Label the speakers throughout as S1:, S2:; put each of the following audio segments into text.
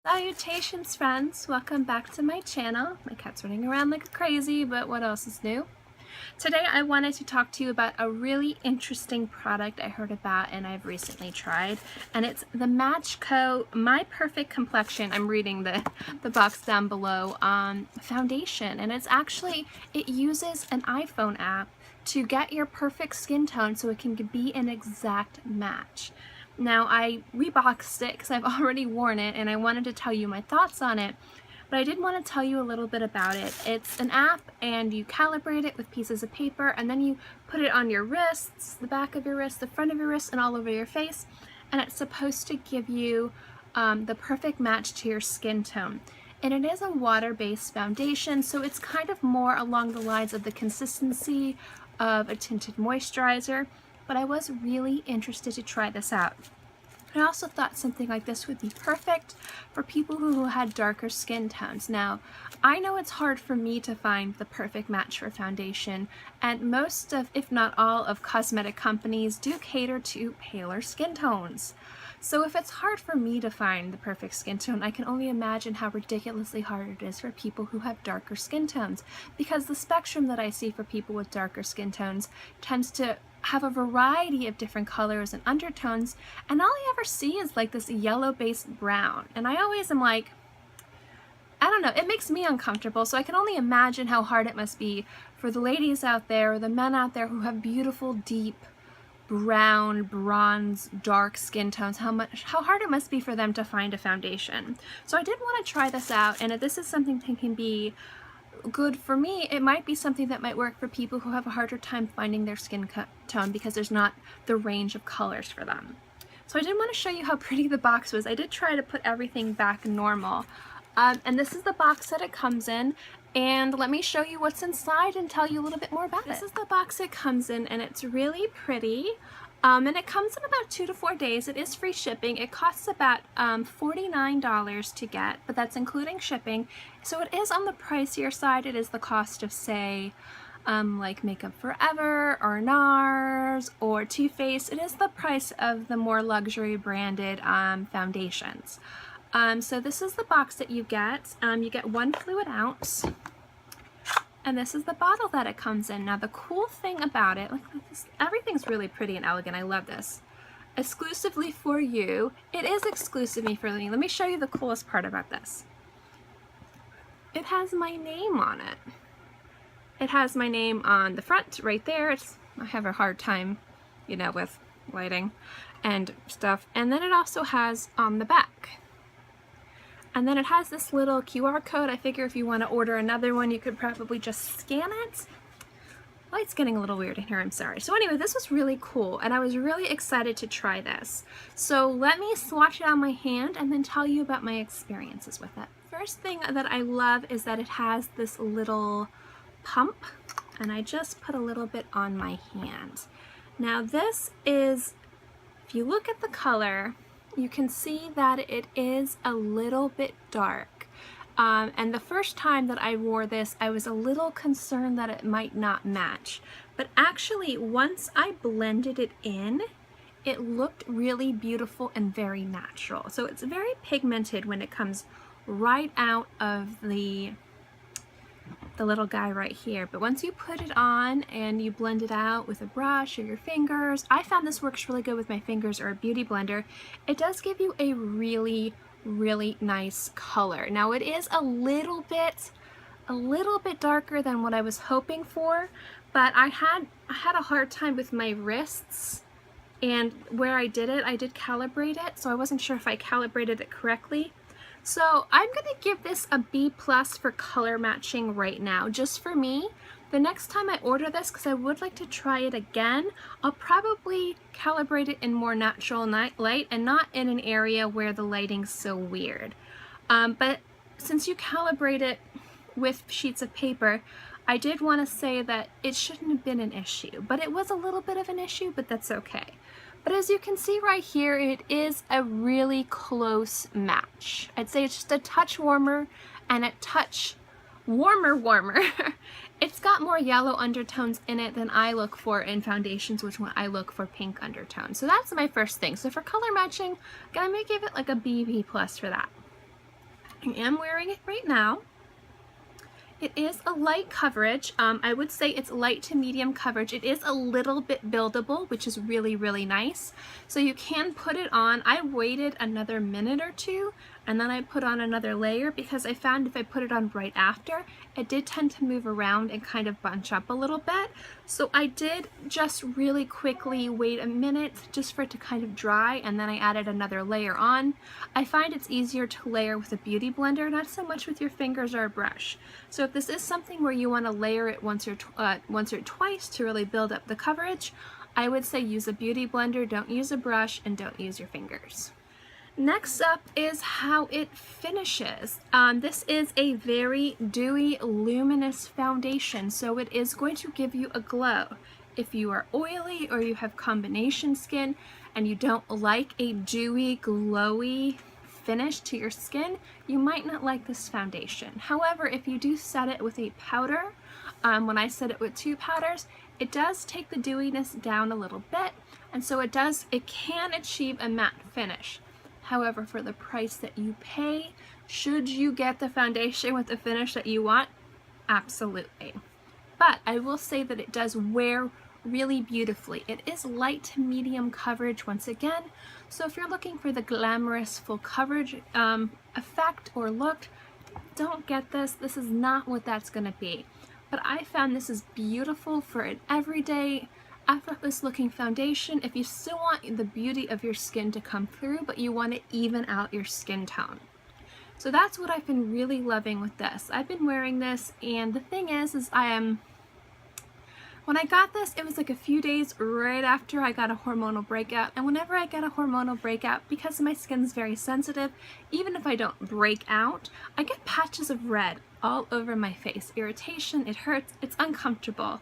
S1: Salutations, friends! Welcome back to my channel. My cat's running around like crazy, but what else is new? Today I wanted to talk to you about a really interesting product I heard about and I've recently tried, and it's the Matchco My Perfect Complexion. I'm reading the box down below, foundation, and it uses an iPhone app to get your perfect skin tone so it can be an exact match. Now, I reboxed it because I've already worn it and I wanted to tell you my thoughts on it, but I did want to tell you a little bit about it. It's an app and you calibrate it with pieces of paper and then you put it on your wrists, the back of your wrist, the front of your wrist, and all over your face, and it's supposed to give you the perfect match to your skin tone. And it is a water-based foundation, so it's kind of more along the lines of the consistency of a tinted moisturizer, but I was really interested to try this out. I also thought something like this would be perfect for people who had darker skin tones. Now, I know it's hard for me to find the perfect match for foundation, and most of, if not all, of cosmetic companies do cater to paler skin tones. So if it's hard for me to find the perfect skin tone, I can only imagine how ridiculously hard it is for people who have darker skin tones, because the spectrum that I see for people with darker skin tones tends to have a variety of different colors and undertones, and all I ever see is like this yellow-based brown, and I always am like, I don't know, it makes me uncomfortable, so I can only imagine how hard it must be for the ladies out there or the men out there who have beautiful, deep, brown, bronze, dark skin tones, how hard it must be for them to find a foundation. So I did want to try this out, and if this is something that can be good for me, it might be something that might work for people who have a harder time finding their skin tone because there's not the range of colors for them. So I did want to show you how pretty the box was. I did try to put everything back normal. And this is the box that it comes in, and let me show you what's inside and tell you a little bit more about it. This is the box it comes in, and it's really pretty. And it comes in about 2 to 4 days. It is free shipping. It costs about $49 to get, but that's including shipping. So it is on the pricier side. It is the cost of, say, like Makeup Forever or NARS or Too Faced. It is the price of the more luxury branded foundations. So this is the box that you get. You get 1 fluid ounce. And this is the bottle that it comes in. Now the cool thing about it, like this, everything's really pretty and elegant. I love this. Exclusively for you. It is exclusively for me. Let me show you the coolest part about this. It has my name on it. It has my name on the front right there. I have a hard time, you know, with lighting and stuff. And then it also has on the back. And then it has this little QR code. I figure if you want to order another one, you could probably just scan it. Light's getting a little weird in here, I'm sorry. So anyway, this was really cool, and I was really excited to try this. So let me swatch it on my hand and then tell you about my experiences with it. First thing that I love is that it has this little pump, and I just put a little bit on my hand. Now this is, if you look at the color, you can see that it is a little bit dark. And the first time that I wore this, I was a little concerned that it might not match. But actually, once I blended it in, it looked really beautiful and very natural. So it's very pigmented when it comes right out of the little guy right here. But once you put it on and you blend it out with a brush or your fingers, I found this works really good with my fingers or a beauty blender. It does give you a really, really nice color. Now it is a little bit darker than what I was hoping for, but I had a hard time with my wrists, and where I did calibrate it, so I wasn't sure if I calibrated it correctly. So I'm going to give this a B+ for color matching right now, just for me. The next time I order this, because I would like to try it again, I'll probably calibrate it in more natural light and not in an area where the lighting's so weird. But since you calibrate it with sheets of paper, I did want to say that it shouldn't have been an issue, but it was a little bit of an issue, but that's okay. But as you can see right here, it is a really close match. I'd say it's just a touch warmer and a touch warmer. It's got more yellow undertones in it than I look for in foundations, which one I look for pink undertones. So that's my first thing. So for color matching, I'm gonna give it like a BB+ for that. I am wearing it right now. It is a light coverage. I would say it's light to medium coverage. It is a little bit buildable, which is really, really nice. So you can put it on. I waited another minute or two and then I put on another layer because I found if I put it on right after, it did tend to move around and kind of bunch up a little bit. So I did just really quickly wait a minute just for it to kind of dry, and then I added another layer on. I find it's easier to layer with a beauty blender, not so much with your fingers or a brush. So if this is something where you want to layer it once or twice to really build up the coverage, I would say use a beauty blender, don't use a brush, and don't use your fingers. Next up is how it finishes. This is a very dewy, luminous foundation, so it is going to give you a glow. If you are oily or you have combination skin and you don't like a dewy, glowy finish to your skin, you might not like this foundation. However, if you do set it with a powder, when I set it with 2 powders, it does take the dewiness down a little bit, and so it can achieve a matte finish. However, for the price that you pay, should you get the foundation with the finish that you want? Absolutely. But I will say that it does wear really beautifully. It is light to medium coverage once again, so if you're looking for the glamorous full coverage effect or look, don't get this. This is not what that's going to be. But I found this is beautiful for an everyday, effortless looking foundation if you still want the beauty of your skin to come through, but you want to even out your skin tone. So that's what I've been really loving with this. I've been wearing this, and the thing is when I got this, it was like a few days right after I got a hormonal breakout, and whenever I get a hormonal breakout, because my skin's very sensitive, even if I don't break out, I get patches of red all over my face. Irritation, it hurts, it's uncomfortable.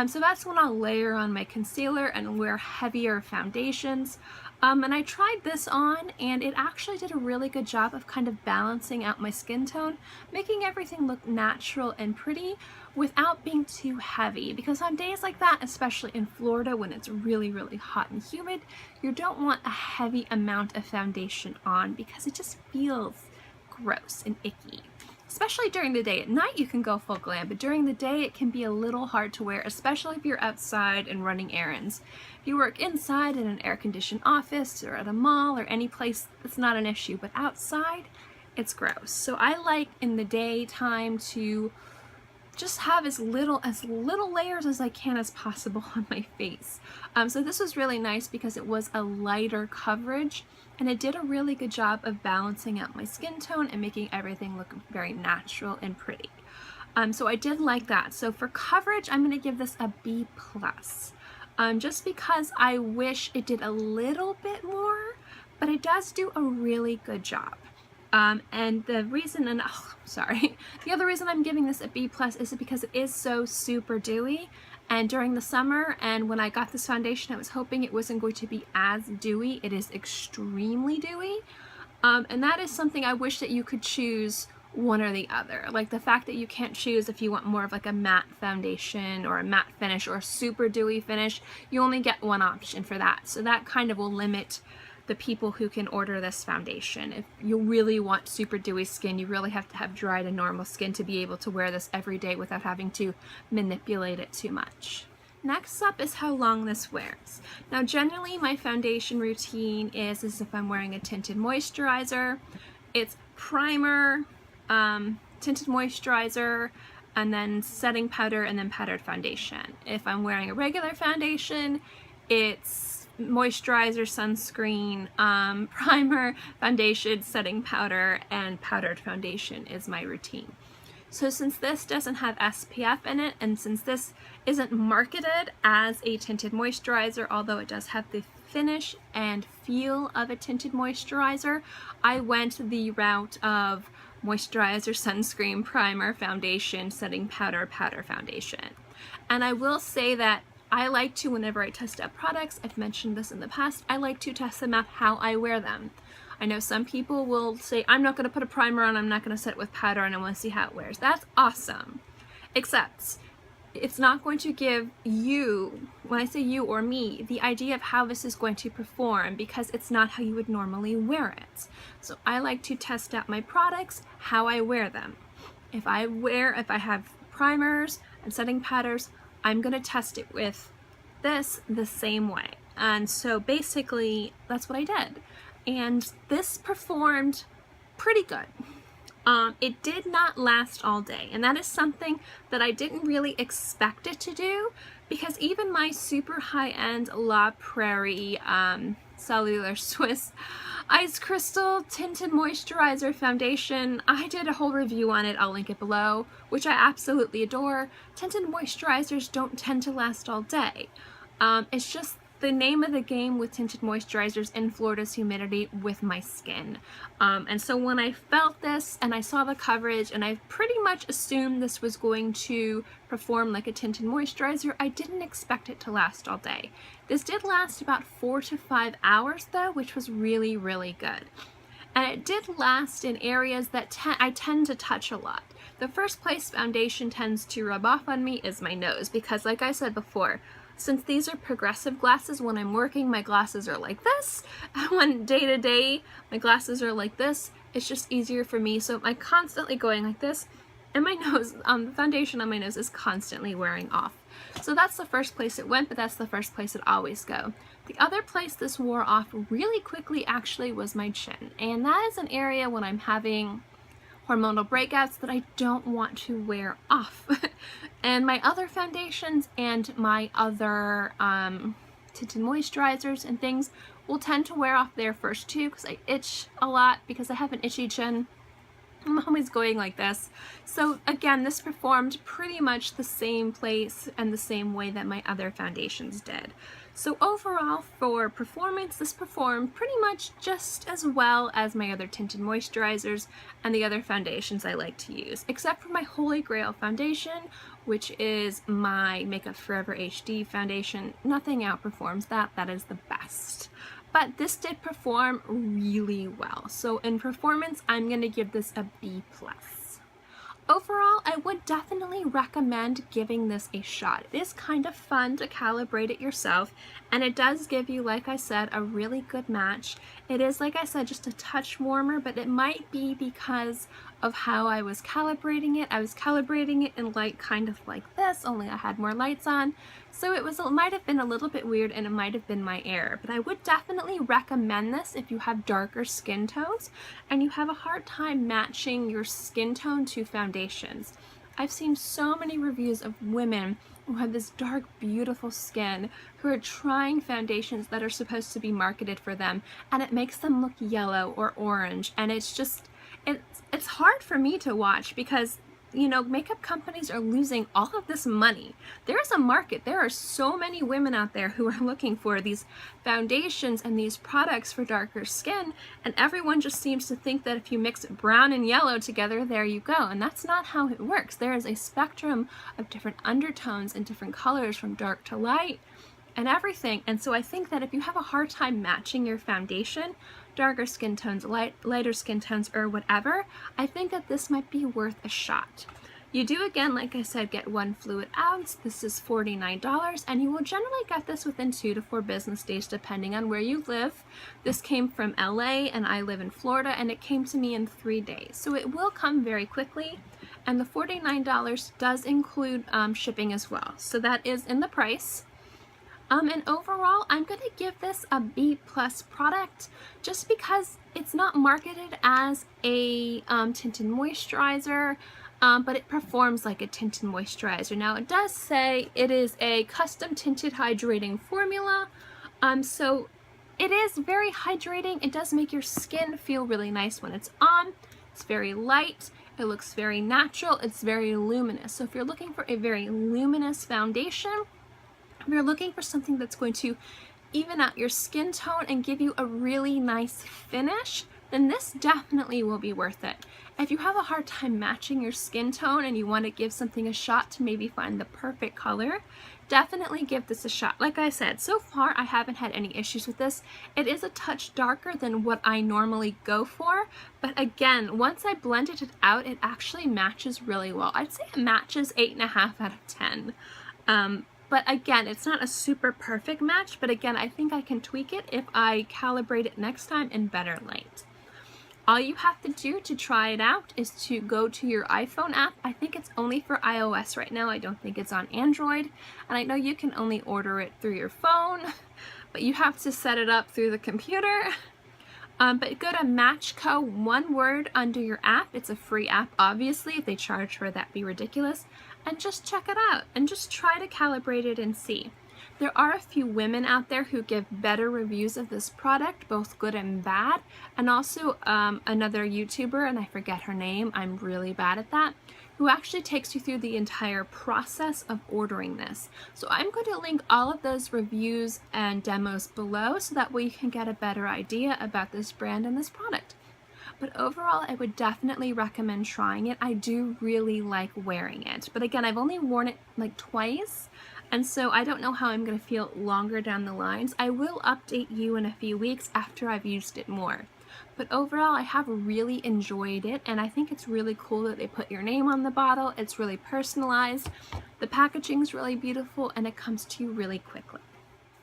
S1: So that's when I'll layer on my concealer and wear heavier foundations. And I tried this on, and it actually did a really good job of kind of balancing out my skin tone, making everything look natural and pretty without being too heavy. Because on days like that, especially in Florida when it's really, really hot and humid, you don't want a heavy amount of foundation on because it just feels gross and icky. Especially during the day. At night you can go full glam, but during the day it can be a little hard to wear, especially if you're outside and running errands. If you work inside in an air-conditioned office or at a mall or any place, that's not an issue, but outside, it's gross. So I like in the daytime to just have as little layers as I can as possible on my face. So this was really nice because it was a lighter coverage, and it did a really good job of balancing out my skin tone and making everything look very natural and pretty. So I did like that. So for coverage, I'm going to give this a B+. Just because I wish it did a little bit more, but it does do a really good job. And the reason, the other reason I'm giving this a B+ is because it is so super dewy. And during the summer, and when I got this foundation, I was hoping it wasn't going to be as dewy. It is extremely dewy. And that is something I wish that you could choose one or the other. Like the fact that you can't choose if you want more of like a matte foundation or a matte finish or a super dewy finish. You only get one option for that. So that kind of will limit the people who can order this foundation. If you really want super dewy skin, you really have to have dry to normal skin to be able to wear this every day without having to manipulate it too much. Next up is how long this wears. Now generally my foundation routine is as if I'm wearing a tinted moisturizer. It's primer, tinted moisturizer, and then setting powder, and then powdered foundation. If I'm wearing a regular foundation, it's moisturizer, sunscreen, primer, foundation, setting powder, and powdered foundation is my routine. So since this doesn't have SPF in it, and since this isn't marketed as a tinted moisturizer, although it does have the finish and feel of a tinted moisturizer, I went the route of moisturizer, sunscreen, primer, foundation, setting powder, powder foundation. And I will say that I like to, whenever I test out products, I've mentioned this in the past, I like to test them out how I wear them. I know some people will say, I'm not going to put a primer on, I'm not going to set it with powder, and I want to see how it wears. That's awesome. Except, it's not going to give you, when I say you or me, the idea of how this is going to perform, because it's not how you would normally wear it. So I like to test out my products, how I wear them. If I have primers and setting powders, I'm going to test it with this the same way. And so basically that's what I did. And this performed pretty good. It did not last all day, and that is something that I didn't really expect it to do, because even my super high-end La Prairie Cellular Swiss Ice Crystal Tinted Moisturizer Foundation, I did a whole review on it, I'll link it below, which I absolutely adore. Tinted moisturizers don't tend to last all day. It's just the name of the game with tinted moisturizers in Florida's humidity with my skin. And so when I felt this and I saw the coverage and I pretty much assumed this was going to perform like a tinted moisturizer, I didn't expect it to last all day. This did last about 4 to 5 hours though, which was really, really good. And it did last in areas that I tend to touch a lot. The first place foundation tends to rub off on me is my nose, because like I said before, since these are progressive glasses, when I'm working, my glasses are like this. And when day to day, my glasses are like this. It's just easier for me. So I'm constantly going like this, and my nose, the foundation on my nose is constantly wearing off. So that's the first place it went, but that's the first place it always go. The other place this wore off really quickly actually was my chin. And that is an area when I'm having hormonal breakouts that I don't want to wear off. And my other foundations and my other tinted moisturizers and things will tend to wear off there first too, because I itch a lot because I have an itchy chin. I'm always going like this. So again, this performed pretty much the same place and the same way that my other foundations did. So overall, for performance, this performed pretty much just as well as my other tinted moisturizers and the other foundations I like to use, except for my Holy Grail foundation, which is my Makeup Forever HD foundation. Nothing outperforms that. That is the best. But this did perform really well. So in performance, I'm going to give this a B+. Overall, I would definitely recommend giving this a shot. It is kind of fun to calibrate it yourself, and it does give you, like I said, a really good match. It is, like I said, just a touch warmer, but it might be because of how I was calibrating it. I was calibrating it in light kind of like this, only I had more lights on. So it might have been a little bit weird, and it might have been my error. But I would definitely recommend this if you have darker skin tones and you have a hard time matching your skin tone to foundations. I've seen so many reviews of women who have this dark, beautiful skin who are trying foundations that are supposed to be marketed for them, and it makes them look yellow or orange, and it's just, it's hard for me to watch because, you know, makeup companies are losing all of this money. There's a market. There are so many women out there who are looking for these foundations and these products for darker skin, and everyone just seems to think that if you mix brown and yellow together, there you go. And that's not how it works. There is a spectrum of different undertones and different colors from dark to light and everything. And so I think that if you have a hard time matching your foundation, darker skin tones, lighter skin tones, or whatever, I think that this might be worth a shot. You do, again, like I said, get 1 fluid ounce. This is $49, and you will generally get this within 2 to 4 business days, depending on where you live. This came from LA, and I live in Florida, and it came to me in 3 days. So it will come very quickly, and the $49 does include shipping as well. So that is in the price. And overall, I'm going to give this a B+ product just because it's not marketed as a tinted moisturizer, but it performs like a tinted moisturizer. Now, it does say it is a custom tinted hydrating formula, so it is very hydrating. It does make your skin feel really nice when it's on. It's very light. It looks very natural. It's very luminous. So if you're looking for a very luminous foundation, if you're looking for something that's going to even out your skin tone and give you a really nice finish, then this definitely will be worth it. If you have a hard time matching your skin tone and you want to give something a shot to maybe find the perfect color, definitely give this a shot. Like I said, so far I haven't had any issues with this. It is a touch darker than what I normally go for, but again, once I blended it out, it actually matches really well. I'd say it matches 8.5 out of 10. But again, it's not a super perfect match, but again, I think I can tweak it if I calibrate it next time in better light. All you have to do to try it out is to go to your iPhone app. I think it's only for iOS right now. I don't think it's on Android. And I know you can only order it through your phone, but you have to set it up through the computer. But go to Matchco, one word under your app. It's a free app, obviously. If they charge for it, that'd be ridiculous. And just check it out and just try to calibrate it and see. There are a few women out there who give better reviews of this product, both good and bad, and also another YouTuber, and I forget her name, I'm really bad at that, who actually takes you through the entire process of ordering this. So I'm going to link all of those reviews and demos below so that way you can get a better idea about this brand and this product. But overall, I would definitely recommend trying it. I do really like wearing it. But again, I've only worn it like twice, and so I don't know how I'm going to feel longer down the lines. I will update you in a few weeks after I've used it more. But overall, I have really enjoyed it, and I think it's really cool that they put your name on the bottle. It's really personalized. The packaging's really beautiful, and it comes to you really quickly.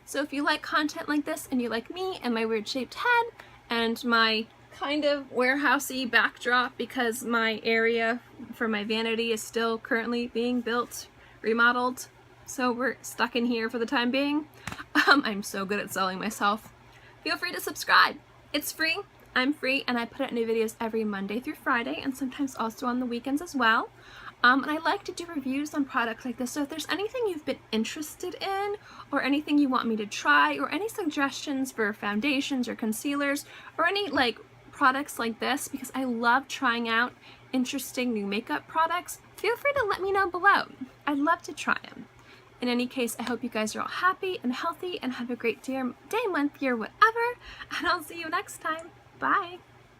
S1: So if you like content like this, and you like me and my weird shaped head, and my kind of warehousey backdrop because my area for my vanity is still currently being built, remodeled, so we're stuck in here for the time being. I'm so good at selling myself. Feel free to subscribe. It's free, I'm free, and I put out new videos every Monday through Friday and sometimes also on the weekends as well. And I like to do reviews on products like this, so if there's anything you've been interested in or anything you want me to try or any suggestions for foundations or concealers or any like products like this, because I love trying out interesting new makeup products, feel free to let me know below. I'd love to try them. In any case, I hope you guys are all happy and healthy and have a great day, month, year, whatever, and I'll see you next time. Bye!